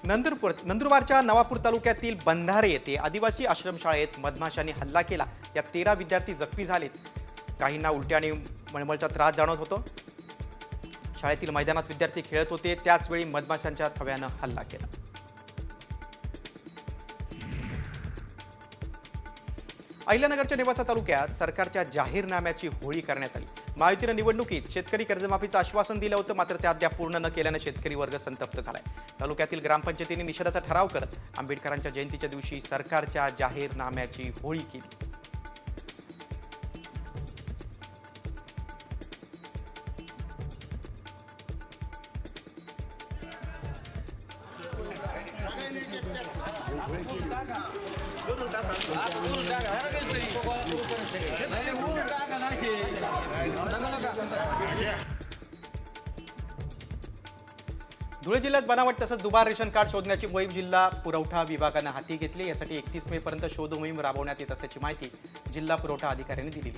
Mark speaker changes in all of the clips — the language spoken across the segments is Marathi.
Speaker 1: नंदुरबारच्या नवापूर तालुक्यातील बंधारे येथे आदिवासी आश्रमशाळेत मधमाशांनी हल्ला केला। या 13 विद्यार्थी जखमी झालेत। काहींना उलट्या आणि मळमळचा त्रास जाणवत होता। शाळेतील मैदानात विद्यार्थी खेळत होते, त्याच वेळी मधमाशांच्या थव्याने हल्ला केला। अहिल्यानगरच्या नेवासा तालुक्यात सरकारच्या जाहीरनाम्याची होळी करण्यात आली। महायुतीने निवडणुकीत शेतकरी कर्जमाफीचं आश्वासन दिलं होतं, मात्र ते अद्याप पूर्ण न केल्याने शेतकरी वर्ग संतप्त झालाय। तालुक्यातील ग्रामपंचायतीने निषेधाचा ठराव करत आंबेडकरांच्या जयंतीच्या दिवशी सरकारच्या जाहीरनाम्याची होळी केली। धुळे जिल्ह्यात बनावट तसंच दुबार रेशन कार्ड शोधण्याची मोहीम जिल्हा पुरवठा विभागाने हाती घेतली। यासाठी 31 मे पर्यंत शोध मोहीम राबवण्यात येत असल्याची माहिती जिल्हा पुरवठा अधिकाऱ्यांनी दिली।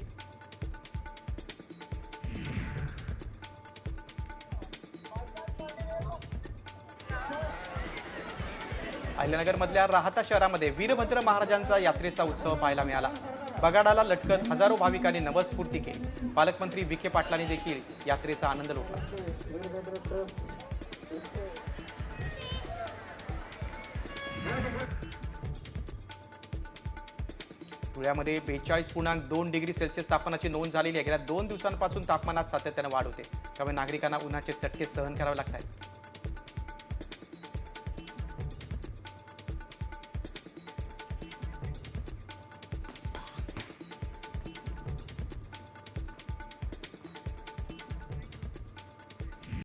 Speaker 1: अहिल्यानगरमधल्या राहता शहरामध्ये वीरभद्र महाराजांचा यात्रेचा उत्सव पाहायला मिळाला। बगाडाला लटकत हजारो भाविकांनी नवस्फूर्ती केली। पालकमंत्री विखे पाटलांनी देखील यात्रेचा आनंद लुटला। धुळ्यामध्ये 42.2 डिग्री सेल्सिअस तापमानाची नोंद झालेली आहे। गेल्या 2 दिवसांपासून तापमानात सातत्याने वाढ होते, त्यामुळे नागरिकांना उन्हाचे चटके सहन करावे लागत आहेत।